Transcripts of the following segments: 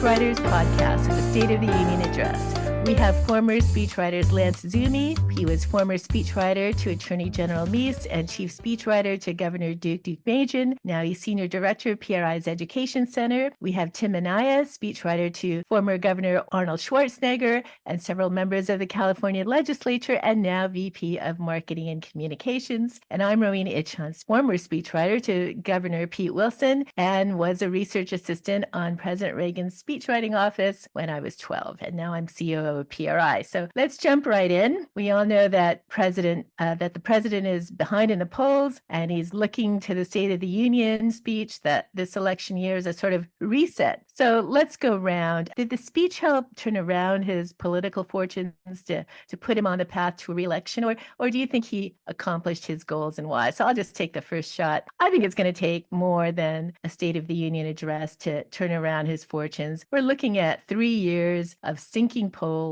Speechwriters podcast with the State of the Union address. We have former speechwriters Lance Izumi. He was former speechwriter to Attorney General Meese and chief speechwriter to Governor Deukmejian. Now he's senior director of PRI's Education Center. We have Tim Anaya, speechwriter to former Governor Arnold Schwarzenegger and several members of the California legislature, and now VP of Marketing and Communications. And I'm Rowena Itchon, former speechwriter to Governor Pete Wilson and was a research assistant on President Reagan's speechwriting office when I was 12. And now I'm COO of PRI. So let's jump right in. We all know that the president is behind in the polls, and he's looking to the State of the Union speech that this election year is a sort of reset. So let's go round. Did the speech help turn around his political fortunes to put him on the path to re-election, or do you think he accomplished his goals, and why? So I'll just take the first shot. I think it's going to take more than a State of the Union address to turn around his fortunes. We're looking at 3 years of sinking polls,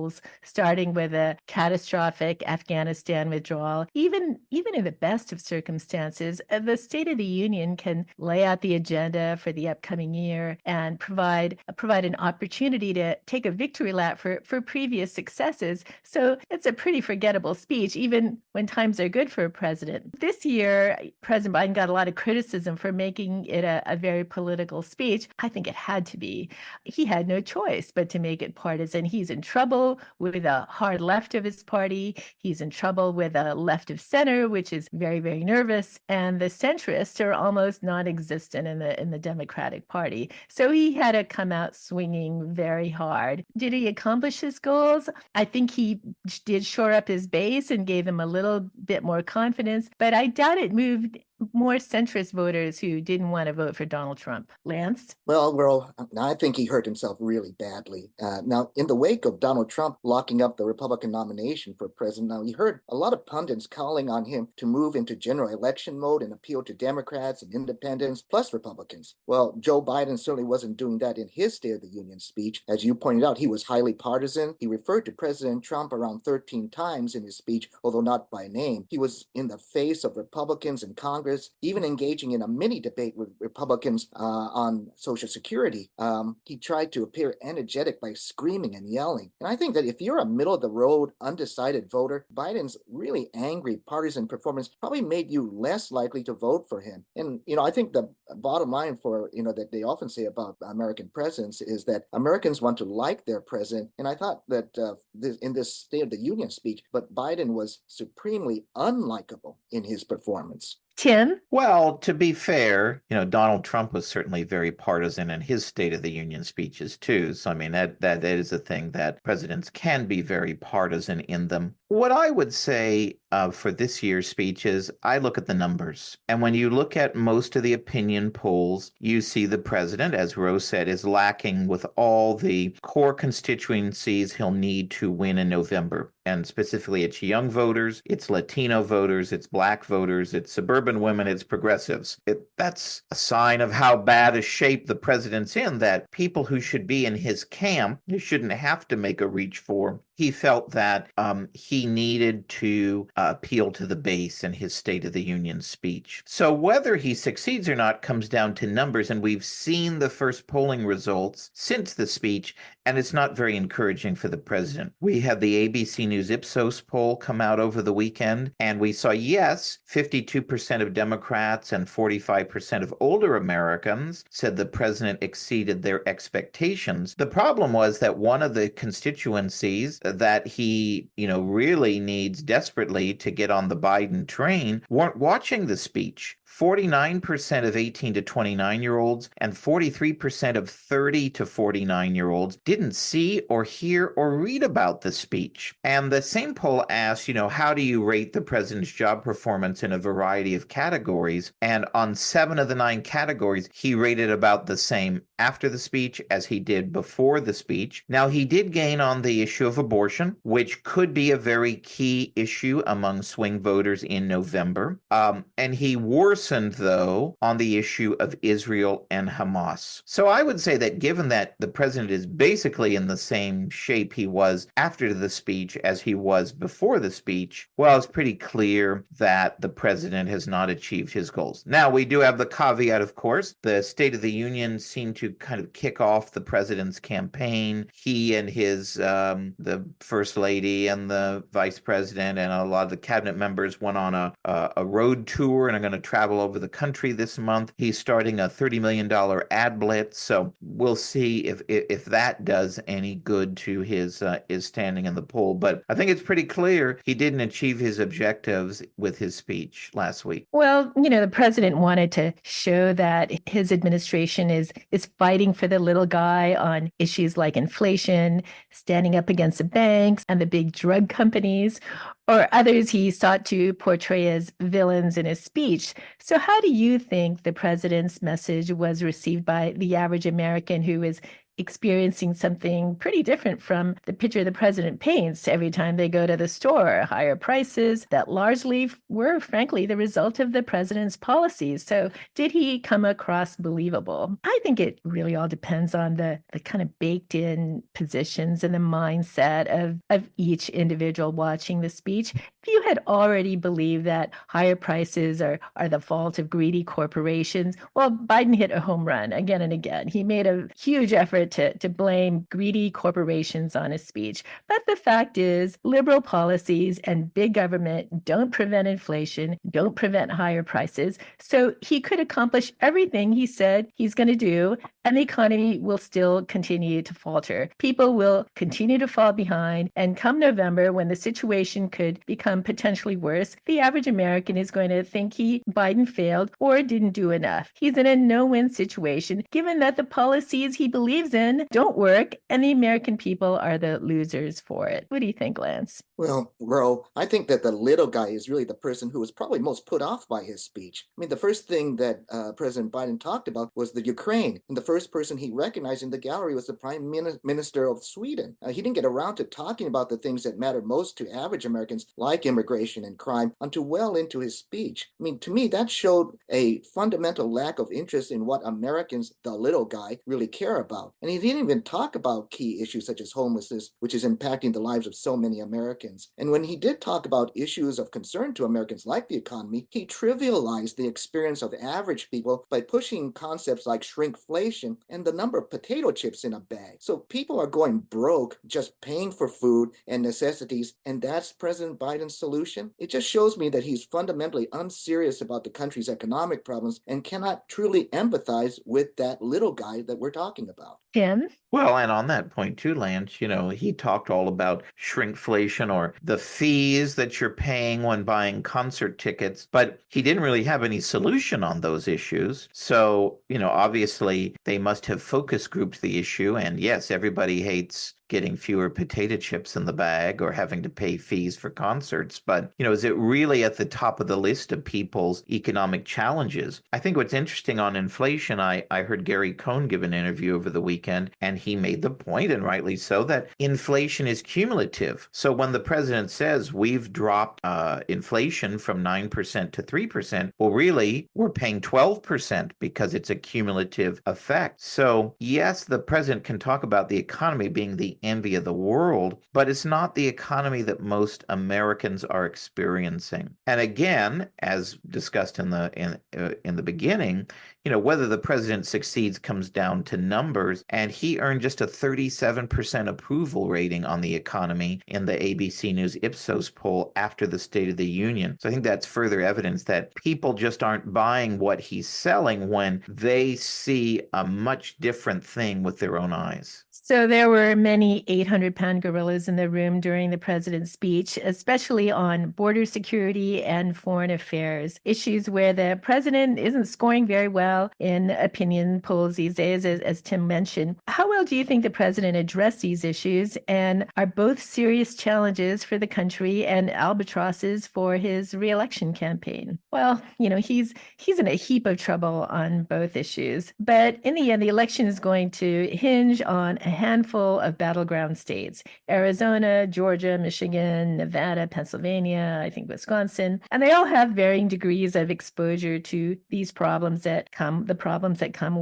starting with a catastrophic Afghanistan withdrawal. Even in the best of circumstances, the State of the Union can lay out the agenda for the upcoming year and provide an opportunity to take a victory lap for previous successes. So it's a pretty forgettable speech, even when times are good for a president. This year, President Biden got a lot of criticism for making it a very political speech. I think it had to be. He had no choice but to make it partisan. He's in trouble with a hard left of his party. He's in trouble with a left of center, which is very, very nervous. And the centrists are almost non-existent in the Democratic Party. So he had to come out swinging very hard. Did he accomplish his goals? I think he did shore up his base and gave them a little bit more confidence, but I doubt it moved more centrist voters who didn't want to vote for Donald Trump. Lance? Well, I think he hurt himself really badly. Now, in the wake of Donald Trump locking up the Republican nomination for president, now he heard a lot of pundits calling on him to move into general election mode and appeal to Democrats and independents, plus Republicans. Well, Joe Biden certainly wasn't doing that in his State of the Union speech. As you pointed out, he was highly partisan. He referred to President Trump around 13 times in his speech, although not by name. He was in the face of Republicans in Congress, even engaging in a mini debate with Republicans on Social Security. He tried to appear energetic by screaming and yelling. And I think that if you're a middle-of-the-road, undecided voter, Biden's really angry partisan performance probably made you less likely to vote for him. And, I think the bottom line that they often say about American presidents is that Americans want to like their president. And I thought that in this State of the Union speech, but Biden was supremely unlikable in his performance. Tim? Well, to be fair, Donald Trump was certainly very partisan in his State of the Union speeches too. So, I mean, that is a thing that presidents can be very partisan in them. What I would say for this year's speech is I look at the numbers. And when you look at most of the opinion polls, you see the president, as Rose said, is lacking with all the core constituencies he'll need to win in November. And specifically, it's young voters, it's Latino voters, it's Black voters, it's suburban women, it's progressives. That's a sign of how bad a shape the president's in, that people who should be in his camp, who shouldn't have to make a reach for. He felt that he needed to appeal to the base in his State of the Union speech. So whether he succeeds or not comes down to numbers, and we've seen the first polling results since the speech, and it's not very encouraging for the president. We had the ABC News Ipsos poll come out over the weekend, and we saw, yes, 52% of Democrats and 45% of older Americans said the president exceeded their expectations. The problem was that one of the constituencies that he, really needs desperately to get on the Biden train weren't watching the speech. 49% of 18 to 29-year-olds and 43% of 30 to 49-year-olds didn't see or hear or read about the speech. And the same poll asked, how do you rate the president's job performance in a variety of categories? And on 7 of the 9 categories, he rated about the same after the speech as he did before the speech. Now, he did gain on the issue of abortion, which could be a very key issue among swing voters in November. And he worsened worsened, though, on the issue of Israel and Hamas. So I would say that given that the president is basically in the same shape he was after the speech as he was before the speech, well, it's pretty clear that the president has not achieved his goals. Now, we do have the caveat, of course. The State of the Union seemed to kind of kick off the president's campaign. He and his, the first lady and the vice president and a lot of the cabinet members went on a road tour and are going to travel over the country this month. He's starting a $30 million ad blitz. So we'll see if that does any good to his standing in the poll. But I think it's pretty clear he didn't achieve his objectives with his speech last week. Well, the president wanted to show that his administration is fighting for the little guy on issues like inflation, standing up against the banks and the big drug companies, or others he sought to portray as villains in his speech. So how do you think the president's message was received by the average American who is experiencing something pretty different from the picture the president paints every time they go to the store? Higher prices that largely were, frankly, the result of the president's policies. So did he come across believable? I think it really all depends on the kind of baked in positions and the mindset of each individual watching the speech. If you had already believed that higher prices are the fault of greedy corporations, well, Biden hit a home run again and again. He made a huge effort to blame greedy corporations on his speech. But the fact is, liberal policies and big government don't prevent inflation, don't prevent higher prices. So he could accomplish everything he said he's going to do, and the economy will still continue to falter. People will continue to fall behind. And come November, when the situation could become potentially worse, the average American is going to think Biden failed or didn't do enough. He's in a no-win situation, given that the policies he believes in don't work, and the American people are the losers for it. What do you think, Lance? Well, Ro, I think that the little guy is really the person who was probably most put off by his speech. I mean, the first thing that President Biden talked about was the Ukraine, and the first person he recognized in the gallery was the Prime Minister of Sweden. He didn't get around to talking about the things that matter most to average Americans, like immigration and crime, until well into his speech. I mean, to me, that showed a fundamental lack of interest in what Americans, the little guy, really care about. And he didn't even talk about key issues such as homelessness, which is impacting the lives of so many Americans. And when he did talk about issues of concern to Americans like the economy, he trivialized the experience of average people by pushing concepts like shrinkflation and the number of potato chips in a bag. So people are going broke just paying for food and necessities, and that's President Biden's solution. It just shows me that he's fundamentally unserious about the country's economic problems and cannot truly empathize with that little guy that we're talking about. Tim? Well, and on that point too, Lance, he talked all about shrinkflation or the fees that you're paying when buying concert tickets, but he didn't really have any solution on those issues. So, obviously they must have focus grouped the issue. And yes, everybody hates getting fewer potato chips in the bag or having to pay fees for concerts. But, is it really at the top of the list of people's economic challenges? I think what's interesting on inflation, I heard Gary Cohn give an interview over the weekend, and he made the point, and rightly so, that inflation is cumulative. So when the president says we've dropped inflation from 9% to 3%, well, really, we're paying 12% because it's a cumulative effect. So yes, the president can talk about the economy being the envy of the world, but it's not the economy that most Americans are experiencing. And again, as discussed in the beginning, whether the president succeeds comes down to numbers, and he earned just a 37% approval rating on the economy in the ABC News Ipsos poll after the State of the Union. So I think that's further evidence that people just aren't buying what he's selling when they see a much different thing with their own eyes. So there were many 800-pound gorillas in the room during the president's speech, especially on border security and foreign affairs, issues where the president isn't scoring very well in opinion polls these days, as Tim mentioned. How well do you think the president addressed these issues, and are both serious challenges for the country and albatrosses for his reelection campaign? Well, he's in a heap of trouble on both issues, but in the end, the election is going to hinge on a handful of battleground states: Arizona, Georgia, Michigan, Nevada, Pennsylvania, I think Wisconsin. And they all have varying degrees of exposure to these problems that come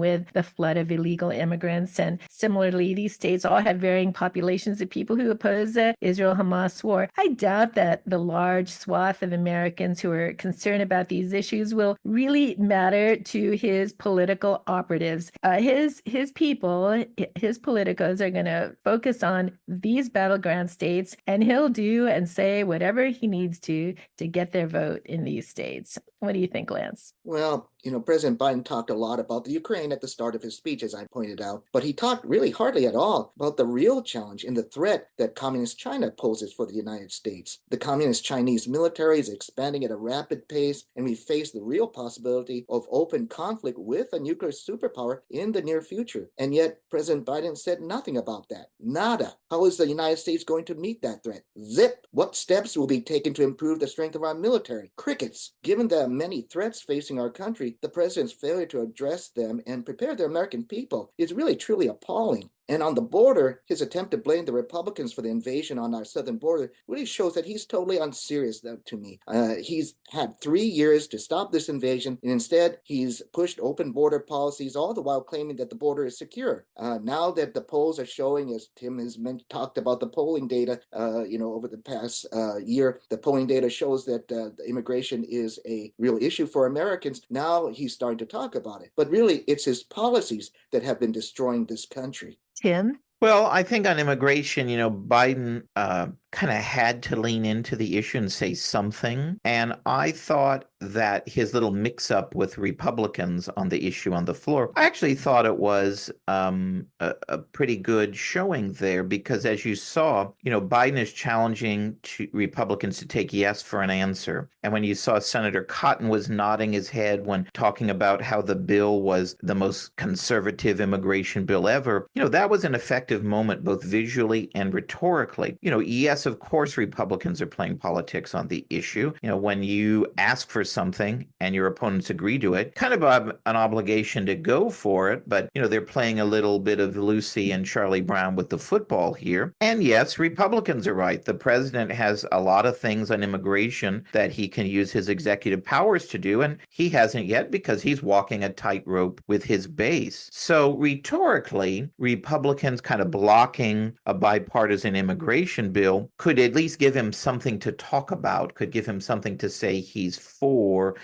with the flood of illegal immigrants. And similarly, these states all have varying populations of people who oppose the Israel-Hamas war. I doubt that the large swath of Americans who are concerned about these issues will really matter to his political operatives. His people, his politicos are going to focus on these battleground states, and he'll do and say whatever he needs to get their vote in these states. What do you think, Lance? Well, President Biden talked a lot about the Ukraine at the start of his speech, as I pointed out, but he talked really hardly at all about the real challenge and the threat that Communist China poses for the United States. The Communist Chinese military is expanding at a rapid pace, and we face the real possibility of open conflict with a nuclear superpower in the near future. And yet, President Biden said nothing about that. Nada. How is the United States going to meet that threat? Zip. What steps will be taken to improve the strength of our military? Crickets. Given the many threats facing our country, the president's failure to address them and prepare the American people is really truly appalling. And on the border, his attempt to blame the Republicans for the invasion on our southern border really shows that he's totally unserious to me. He's had 3 years to stop this invasion, and instead he's pushed open border policies, all the while claiming that the border is secure. Now that the polls are showing, as Tim has talked about the polling data, over the past year, the polling data shows that the immigration is a real issue for Americans. Now he's starting to talk about it. But really, it's his policies that have been destroying this country. Tim? Well, I think on immigration, Biden kind of had to lean into the issue and say something. And I thought that his little mix-up with Republicans on the issue on the floor, I actually thought it was a pretty good showing there, because as you saw, Biden is challenging Republicans to take yes for an answer. And when you saw Senator Cotton was nodding his head when talking about how the bill was the most conservative immigration bill ever, that was an effective moment, both visually and rhetorically. Yes, of course, Republicans are playing politics on the issue. When you ask for something and your opponents agree to it, kind of an obligation to go for it. But, they're playing a little bit of Lucy and Charlie Brown with the football here. And yes, Republicans are right. The president has a lot of things on immigration that he can use his executive powers to do, and he hasn't yet because he's walking a tightrope with his base. So rhetorically, Republicans kind of blocking a bipartisan immigration bill could at least give him something to talk about, could give him something to say he's for,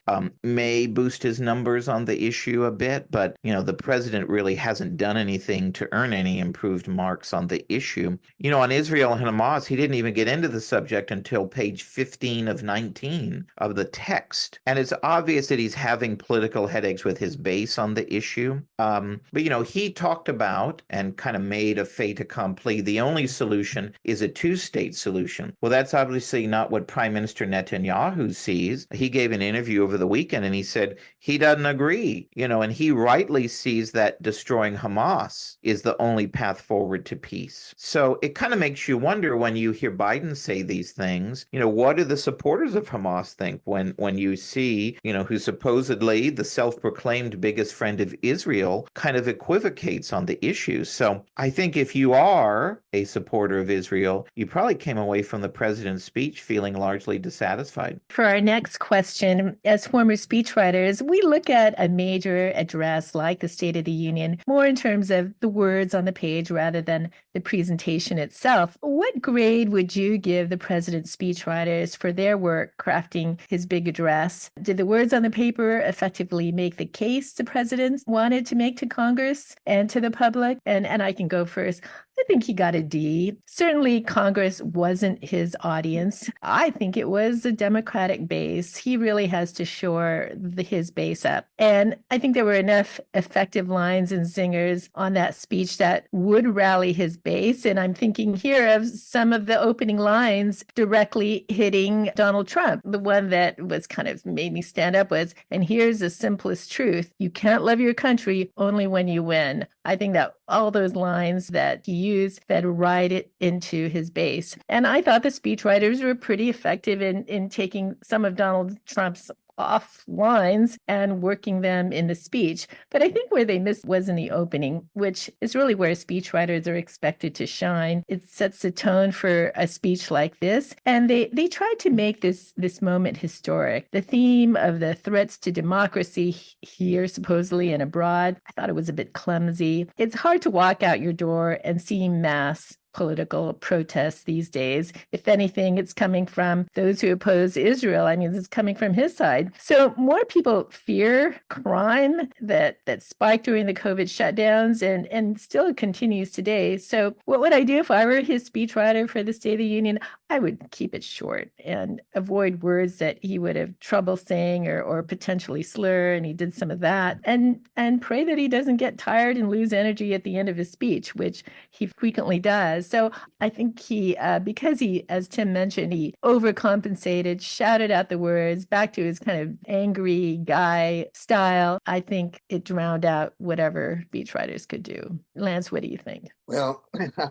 may boost his numbers on the issue a bit, but, the president really hasn't done anything to earn any improved marks on the issue. On Israel and Hamas, he didn't even get into the subject until page 15 of 19 of the text. And it's obvious that he's having political headaches with his base on the issue. But, he talked about and kind of made a fait accompli, the only solution is a two-state solution. Well, that's obviously not what Prime Minister Netanyahu sees. He gave an interview over the weekend and he said he doesn't agree, and he rightly sees that destroying Hamas is the only path forward to peace. So it kind of makes you wonder when you hear Biden say these things, what do the supporters of Hamas think when you see, who supposedly the self-proclaimed biggest friend of Israel kind of equivocates on the issue. So I think if you are a supporter of Israel, you probably came away from the president's speech feeling largely dissatisfied. For our next question, as former speechwriters, we look at a major address like the State of the Union more in terms of the words on the page rather than the presentation itself. What grade would you give the president's speechwriters for their work crafting his big address? Did the words on the paper effectively make the case the president wanted to make to Congress and to the public? And I can go first. I think he got a D. Certainly, Congress wasn't his audience. I think it was a Democratic base. He really has to shore his base up. And I think there were enough effective lines and zingers on that speech that would rally his base. And I'm thinking here of some of the opening lines directly hitting Donald Trump. The one that was kind of made me stand up was, and here's the simplest truth: you can't love your country only when you win. I think that all those lines that he used fed right into his base. And I thought the speechwriters were pretty effective in taking some of Donald Trump's off lines and working them in the speech. But I think where they missed was in the opening, which is really where speechwriters are expected to shine. It sets the tone for a speech like this. And they tried to make this moment historic. The theme of the threats to democracy here, supposedly, and abroad, I thought it was a bit clumsy. It's hard to walk out your door and see mass political protests these days. If anything, it's coming from those who oppose Israel. I mean, it's coming from his side. So more people fear crime that spiked during the COVID shutdowns and still continues today. So what would I do if I were his speechwriter for the State of the Union? I would keep it short and avoid words that he would have trouble saying or potentially slur, and he did some of that, and pray that he doesn't get tired and lose energy at the end of his speech, which he frequently does. So I think he, because he, as Tim mentioned, he overcompensated, shouted out the words back to his kind of angry guy style. I think it drowned out whatever speechwriters could do. Lance, what do you think? Well,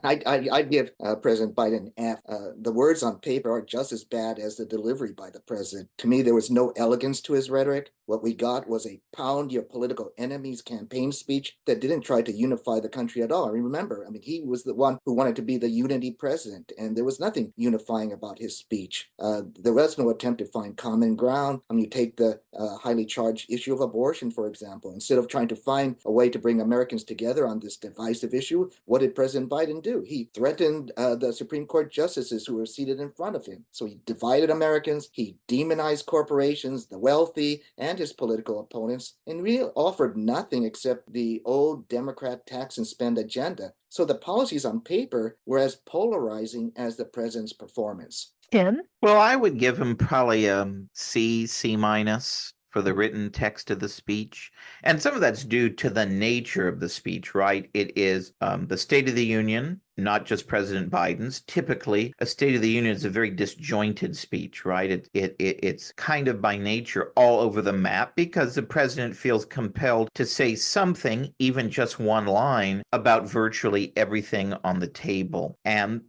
I'd give President Biden an F. The words on paper are just as bad as the delivery by the president. To me, there was no elegance to his rhetoric. What we got was a pound your political enemies campaign speech that didn't try to unify the country at all. I mean, remember, he was the one who wanted to be the unity president, and there was nothing unifying about his speech. There was no attempt to find common ground. You take the highly charged issue of abortion, for example. Instead of trying to find a way to bring Americans together on this divisive issue, what did President Biden do? He threatened the Supreme Court justices who were seated in front of him. So he divided Americans, he demonized corporations, the wealthy, and his political opponents, and really offered nothing except the old Democrat tax and spend agenda. So the policies on paper were as polarizing as the president's performance. Tim? Well, I would give him probably a C minus for the written text of the speech. And some of that's due to the nature of the speech, right? It is the State of the Union, not just President Biden's. Typically, a State of the Union is a very disjointed speech, right? It's kind of by nature all over the map because the president feels compelled to say something, even just one line, about virtually everything on the table. And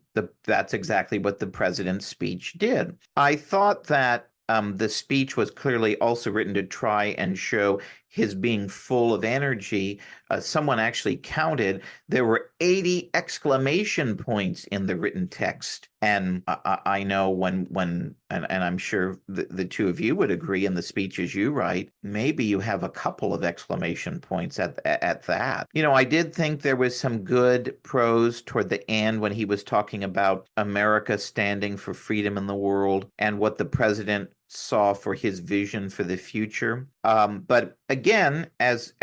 that's exactly what the president's speech did. I thought that the speech was clearly also written to try and show his being full of energy. Someone actually counted, there were 80 exclamation points in the written text. And I know when and I'm sure the two of you would agree in the speeches you write, maybe you have a couple of exclamation points at that. I did think there was some good prose toward the end when he was talking about America standing for freedom in the world and what the president saw for his vision for the future. But again, as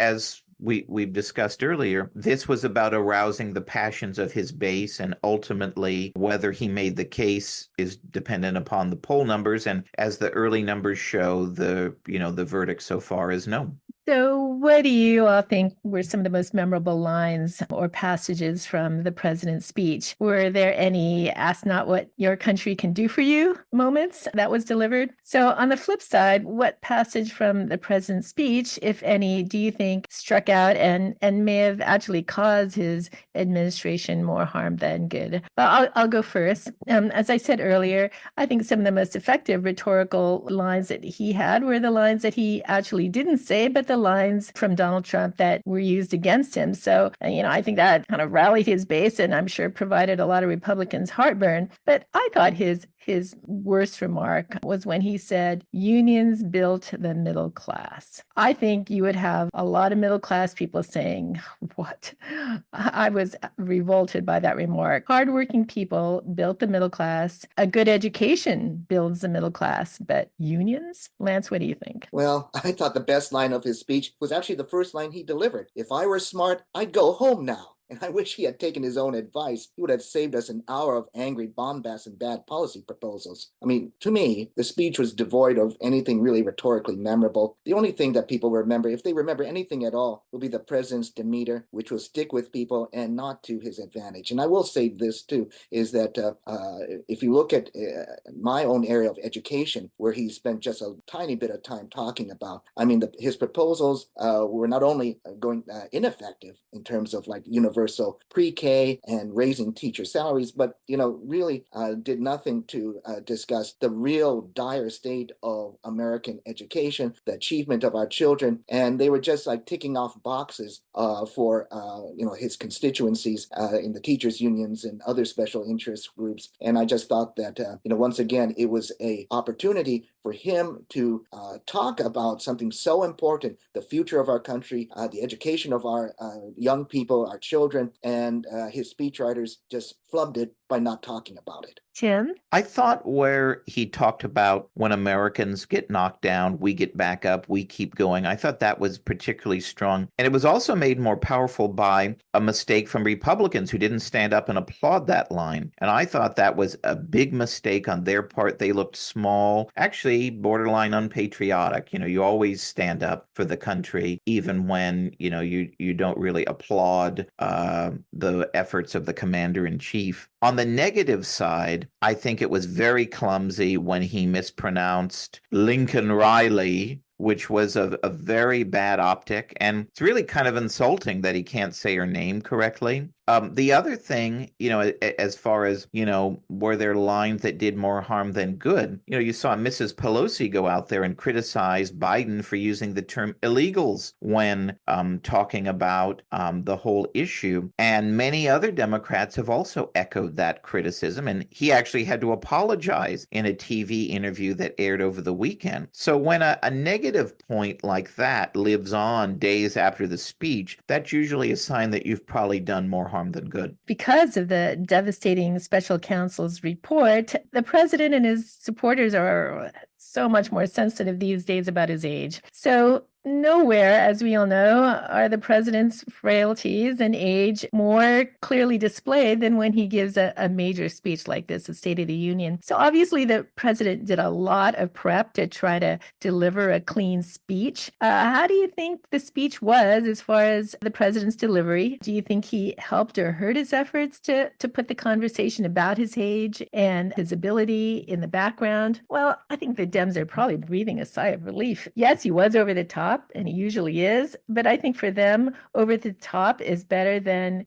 we've discussed earlier, this was about arousing the passions of his base, and ultimately whether he made the case is dependent upon the poll numbers. And as the early numbers show, the verdict so far is no. So what do you all think were some of the most memorable lines or passages from the president's speech? Were there any ask not what your country can do for you moments that was delivered? So on the flip side, what passage from the president's speech, if any, do you think struck out and may have actually caused his administration more harm than good? Well, I'll go first. As I said earlier, I think some of the most effective rhetorical lines that he had were the lines that he actually didn't say, but the lines from Donald Trump that were used against him. So, I think that kind of rallied his base and I'm sure provided a lot of Republicans heartburn. But I thought his worst remark was when he said, unions built the middle class. I think you would have a lot of middle class people saying, what? I was revolted by that remark. Hardworking people built the middle class. A good education builds the middle class, but unions? Lance, what do you think? Well, I thought the best line of his speech was actually the first line he delivered. If I were smart, I'd go home now. And I wish he had taken his own advice. He would have saved us an hour of angry bombast and bad policy proposals. To me, the speech was devoid of anything really rhetorically memorable. The only thing that people remember, if they remember anything at all, will be the president's demeanor, which will stick with people and not to his advantage. And I will say this too, is that if you look at my own area of education, where he spent just a tiny bit of time talking about, his proposals were not only going ineffective in terms of like university universal pre-K and raising teacher salaries, but, really did nothing to discuss the real dire state of American education, the achievement of our children. And they were just like ticking off boxes for, his constituencies in the teachers unions and other special interest groups. And I just thought that, once again, it was a opportunity for him to talk about something so important, the future of our country, the education of our young people, our children, and his speechwriters just flubbed it by not talking about it. Tim? I thought where he talked about when Americans get knocked down, we get back up, we keep going. I thought that was particularly strong. And it was also made more powerful by a mistake from Republicans who didn't stand up and applaud that line. And I thought that was a big mistake on their part. They looked small, actually borderline unpatriotic. You always stand up for the country, even when, you don't really applaud the efforts of the commander in chief. On the negative side, I think it was very clumsy when he mispronounced Lincoln Riley, which was a very bad optic. And it's really kind of insulting that he can't say her name correctly. The other thing, as far as, were there lines that did more harm than good? You saw Mrs. Pelosi go out there and criticize Biden for using the term illegals when talking about the whole issue. And many other Democrats have also echoed that criticism. And he actually had to apologize in a TV interview that aired over the weekend. So when a negative point like that lives on days after the speech, that's usually a sign that you've probably done more harm than good. Because of the devastating special counsel's report, the president and his supporters are so much more sensitive these days about his age. So nowhere, as we all know, are the president's frailties and age more clearly displayed than when he gives a major speech like this, the State of the Union. So obviously the president did a lot of prep to try to deliver a clean speech. How do you think the speech was as far as the president's delivery? Do you think he helped or hurt his efforts to put the conversation about his age and his ability in the background? Well, I think the Dems are probably breathing a sigh of relief. Yes, he was over the top, and he usually is, but I think for them, over the top is better than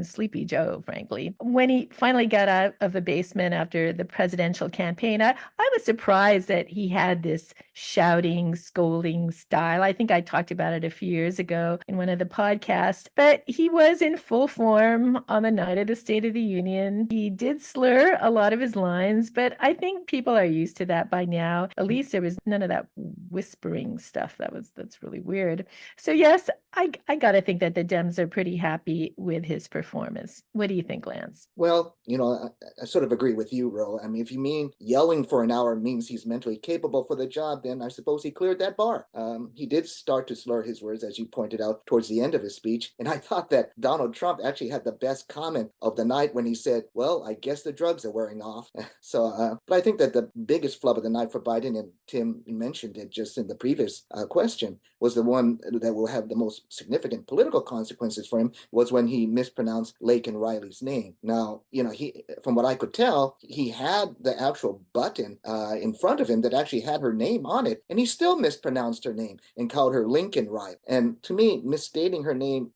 Sleepy Joe, frankly. When he finally got out of the basement after the presidential campaign, I was surprised that he had this shouting, scolding style. I think I talked about it a few years ago in one of the podcasts, but he was in full form on the night of the State of the Union. He did slur a lot of his lines, but I think people are used to that by now. At least there was none of that whispering stuff that's really weird. So yes, I gotta think that the Dems are pretty happy with his performance. What do you think, Lance? Well, I sort of agree with you, Ro. I mean, if you mean yelling for an hour means he's mentally capable for the job, then I suppose he cleared that bar. He did start to slur his words, as you pointed out, towards the end of his speech. And I thought that Donald Trump actually had the best comment of the night when he said, well, I guess the drugs are wearing off. But I think that the biggest flub of the night for Biden, and Tim mentioned it just in the previous question, was the one that will have the most significant political consequences for him, was when he mispronounced Laken Riley's name. Now, he, from what I could tell, he had the actual button in front of him that actually had her name on it, and he still mispronounced her name and called her Lincoln Riley. And to me, misstating her name,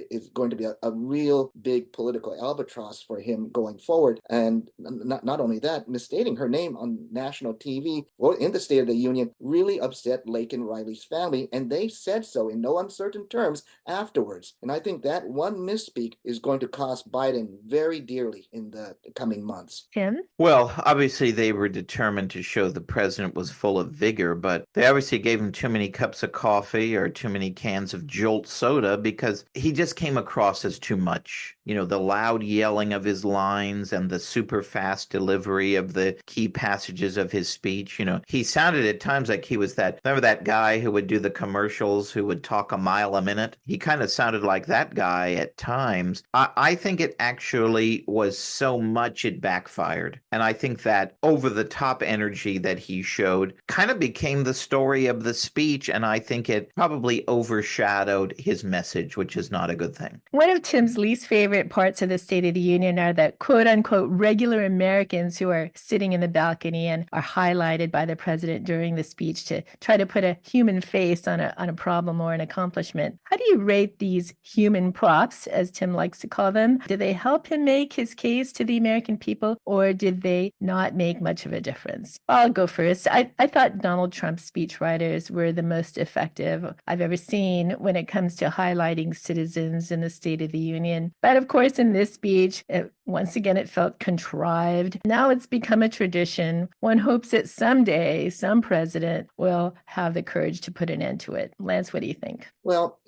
is going to be a real big political albatross for him going forward. And not only that, misstating her name on national TV or in the State of the Union really upset Laken Riley's family, and they said so in no uncertain terms afterwards. And I think that one misspeak is going to cost Biden very dearly in the coming months. Tim? Well, obviously they were determined to show the president was full of vigor, but they obviously gave him too many cups of coffee or too many cans of Jolt soda because he just came across as too much. The loud yelling of his lines and the super fast delivery of the key passages of his speech. He sounded at times like he was remember that guy who would do the commercials, who would talk a mile a minute? He kind of sounded like that guy at times. I think it actually was so much it backfired. And I think that over the top energy that he showed kind of became the story of the speech. And I think it probably overshadowed his message, which is not a good thing. One of Tim's least favorite parts of the State of the Union are the quote unquote regular Americans who are sitting in the balcony and are highlighting highlighted by the president during the speech to try to put a human face on a problem or an accomplishment. How do you rate these human props, as Tim likes to call them? Did they help him make his case to the American people, or did they not make much of a difference? I'll go first. I thought Donald Trump's speechwriters were the most effective I've ever seen when it comes to highlighting citizens in the State of the Union. But of course, in this speech, once again, it felt contrived. Now it's become a tradition. One hopes that someday some president will have the courage to put an end to it. Lance, what do you think? Well,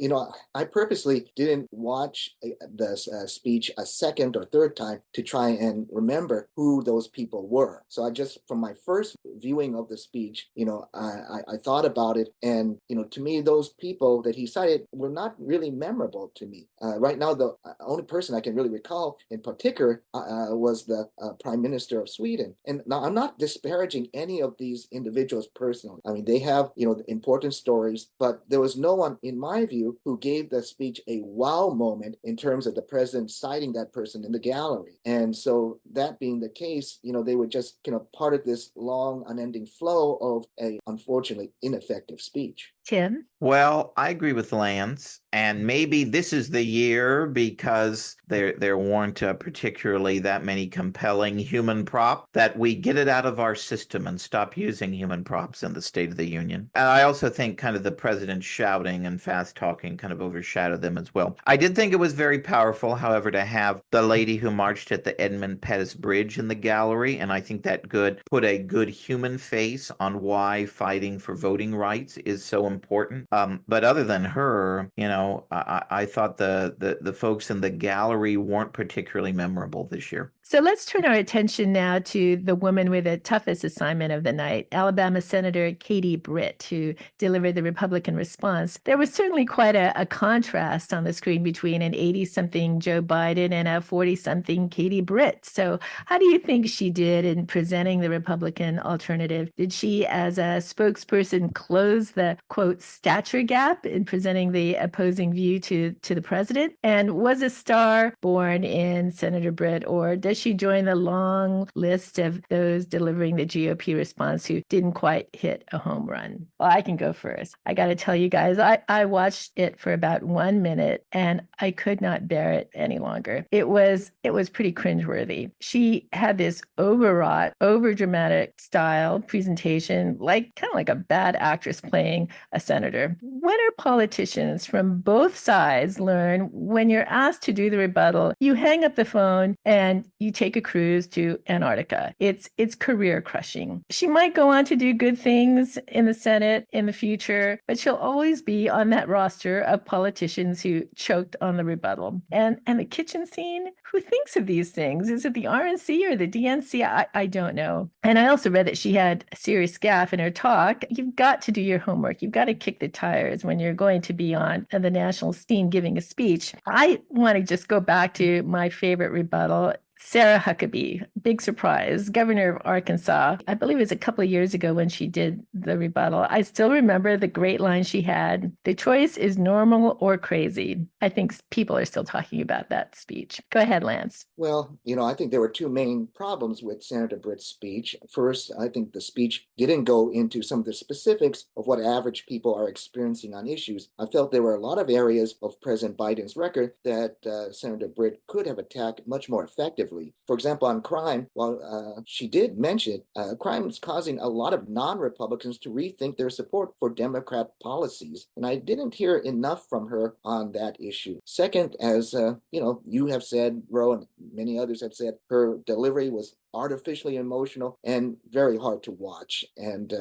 I purposely didn't watch the speech a second or third time to try and remember who those people were. So I just, from my first viewing of the speech, I thought about it. And, to me, those people that he cited were not really memorable to me. Right now, the only person I can really recall in particular was the Prime Minister of Sweden. And now I'm not disparaging any of these individuals personally. I mean, they have, important stories, but there was no one, in my view, who gave the speech a wow moment in terms of the president citing that person in the gallery. And so that being the case, they were just part of this long, unending flow of a unfortunately ineffective speech. Tim? Well, I agree with Lance, and maybe this is the year because there weren't particularly that many compelling human props that we get it out of our system and stop using human props in the State of the Union. And I also think kind of the president shouting and fast talking kind of overshadowed them as well. I did think it was very powerful, however, to have the lady who marched at the Edmund Pettus Bridge in the gallery, and I think that put a good human face on why fighting for voting rights is so important. But other than her, I thought the folks in the gallery weren't particularly memorable this year. So let's turn our attention now to the woman with the toughest assignment of the night, Alabama Senator Katie Britt, who delivered the Republican response. There was certainly quite a contrast on the screen between an 80-something Joe Biden and a 40-something Katie Britt. So how do you think she did in presenting the Republican alternative? Did she, as a spokesperson, close the, quote, stature gap in presenting the opposing view to the president? And was a star born in Senator Britt, or does she join the long list of those delivering the GOP response who didn't quite hit a home run? Well, I can go first. I got to tell you guys, I watched it for about 1 minute and I could not bear it any longer. It was pretty cringeworthy. She had this overwrought, overdramatic style presentation, kind of like a bad actress playing a senator. When are politicians from both sides learn when you're asked to do the rebuttal, you hang up the phone and you take a cruise to Antarctica? It's career crushing. She might go on to do good things in the Senate in the future, but she'll always be on that roster of politicians who choked on the rebuttal. And the kitchen scene, who thinks of these things? Is it the RNC or the DNC? I don't know. And I also read that she had a serious gaffe in her talk. You've got to do your homework. You've got to kick the tires when you're going to be on the national scene giving a speech. I want to just go back to my favorite rebuttal. Sarah Huckabee, big surprise, governor of Arkansas. I believe it was a couple of years ago when she did the rebuttal. I still remember the great line she had. The choice is normal or crazy. I think people are still talking about that speech. Go ahead, Lance. Well, I think there were two main problems with Senator Britt's speech. First, I think the speech didn't go into some of the specifics of what average people are experiencing on issues. I felt there were a lot of areas of President Biden's record that Senator Britt could have attacked much more effectively. For example, on crime, while she did mention crime is causing a lot of non-Republicans to rethink their support for Democrat policies. And I didn't hear enough from her on that issue. Second, as you have said, Ro, and many others have said, her delivery was artificially emotional and very hard to watch. And,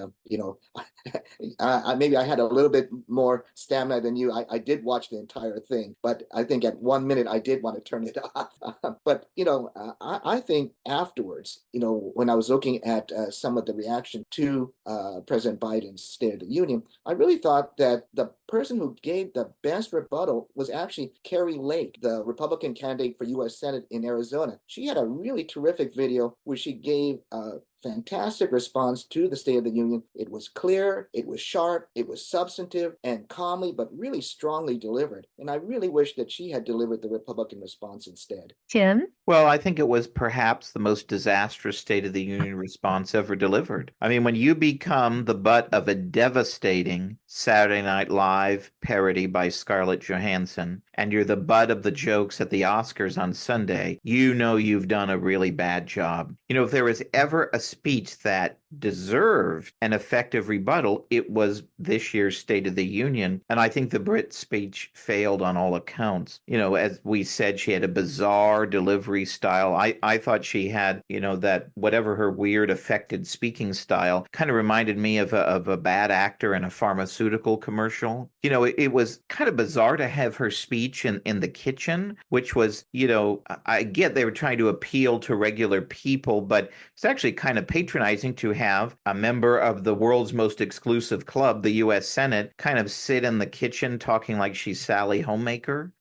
maybe I had a little bit more stamina than you. I did watch the entire thing, but I think at 1 minute I did want to turn it off. But, I think afterwards, when I was looking at some of the reaction to President Biden's State of the Union, I really thought that the person who gave the best rebuttal was actually Carrie Lake, the Republican candidate for U.S. Senate in Arizona. She had a really terrific video where she gave fantastic response to the State of the Union. It was clear, it was sharp, it was substantive, and calmly but really strongly delivered. And I really wish that she had delivered the Republican response instead. Tim? Well, I think it was perhaps the most disastrous State of the Union response ever delivered. I mean, when you become the butt of a devastating Saturday Night Live parody by Scarlett Johansson, and you're the butt of the jokes at the Oscars on Sunday, you know you've done a really bad job. You know, if there was ever a speech that deserved an effective rebuttal, it was this year's State of the Union. And I think the Brit speech failed on all accounts. You know, as we said, she had a bizarre delivery style. I thought she had, you know, that whatever her weird affected speaking style kind of reminded me of a bad actor in a pharmaceutical commercial. You know, it was kind of bizarre to have her speech in the kitchen, which was, you know, I get they were trying to appeal to regular people, but it's actually kind of patronizing to have a member of the world's most exclusive club, the U.S. Senate, kind of sit in the kitchen talking like she's Sally Homemaker.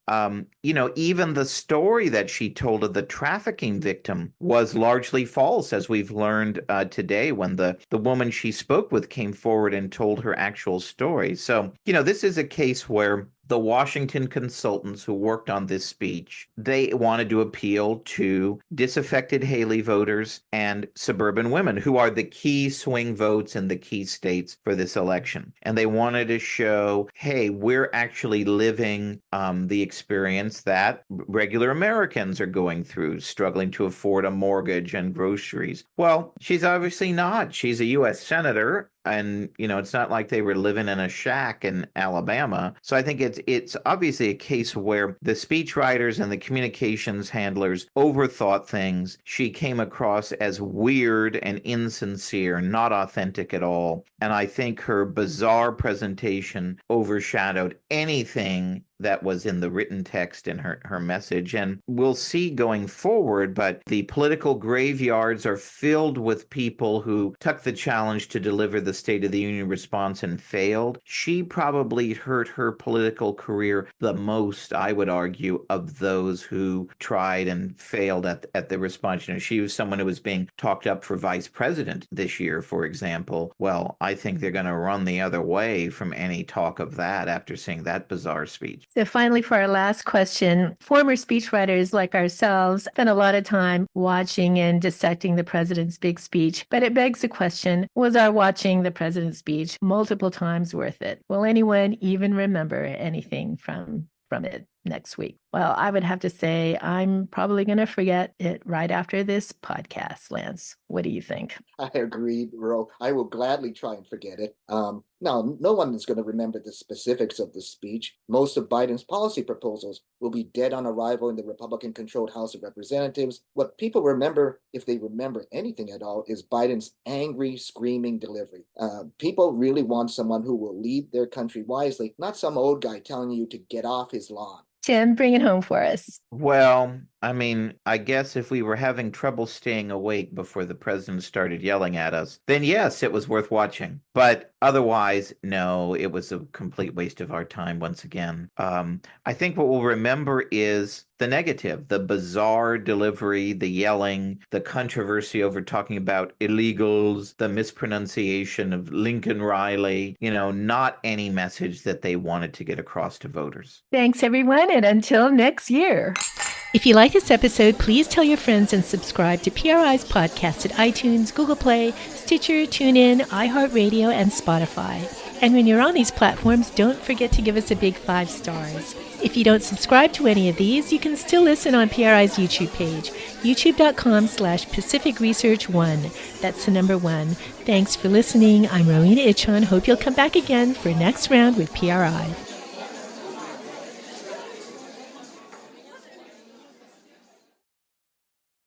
You know, even the story that she told of the trafficking victim was largely false, as we've learned today when the woman she spoke with came forward and told her actual story. So, you know, this is a case where the Washington consultants who worked on this speech, they wanted to appeal to disaffected Haley voters and suburban women, who are the key swing votes in the key states for this election. And they wanted to show, hey, we're actually living the experience that regular Americans are going through, struggling to afford a mortgage and groceries. Well, she's obviously not. She's a U.S. senator. And, you know, it's not like they were living in a shack in Alabama. So I think it's obviously a case where the speechwriters and the communications handlers overthought things. She came across as weird and insincere, not authentic at all. And I think her bizarre presentation overshadowed anything that was in the written text in her message. And we'll see going forward, but the political graveyards are filled with people who took the challenge to deliver the State of the Union response and failed. She probably hurt her political career the most, I would argue, of those who tried and failed at the response. You know, she was someone who was being talked up for vice president this year, for example. Well, I think they're going to run the other way from any talk of that after seeing that bizarre speech. So finally, for our last question, former speechwriters like ourselves spend a lot of time watching and dissecting the president's big speech. But it begs the question, was our watching the president's speech multiple times worth it? Will anyone even remember anything from it next week? Well, I would have to say I'm probably going to forget it right after this podcast, Lance. What do you think? I agree, Ro. I will gladly try and forget it. Now, no one is going to remember the specifics of the speech. Most of Biden's policy proposals will be dead on arrival in the Republican-controlled House of Representatives. What people remember, if they remember anything at all, is Biden's angry, screaming delivery. People really want someone who will lead their country wisely, not some old guy telling you to get off his lawn. Tim, bring it home for us. Well, I mean, I guess if we were having trouble staying awake before the president started yelling at us, then yes, it was worth watching. But otherwise, no, it was a complete waste of our time once again. I think what we'll remember is the negative, the bizarre delivery, the yelling, the controversy over talking about illegals, the mispronunciation of Lincoln Riley, you know, not any message that they wanted to get across to voters. Thanks, everyone, and until next year. If you like this episode, please tell your friends and subscribe to PRI's podcast at iTunes, Google Play, Stitcher, TuneIn, iHeartRadio, and Spotify. And when you're on these platforms, don't forget to give us a big 5 stars. If you don't subscribe to any of these, you can still listen on PRI's YouTube page, youtube.com/Pacific Research 1. That's the number 1. Thanks for listening. I'm Rowena Itchon. Hope you'll come back again for next round with PRI.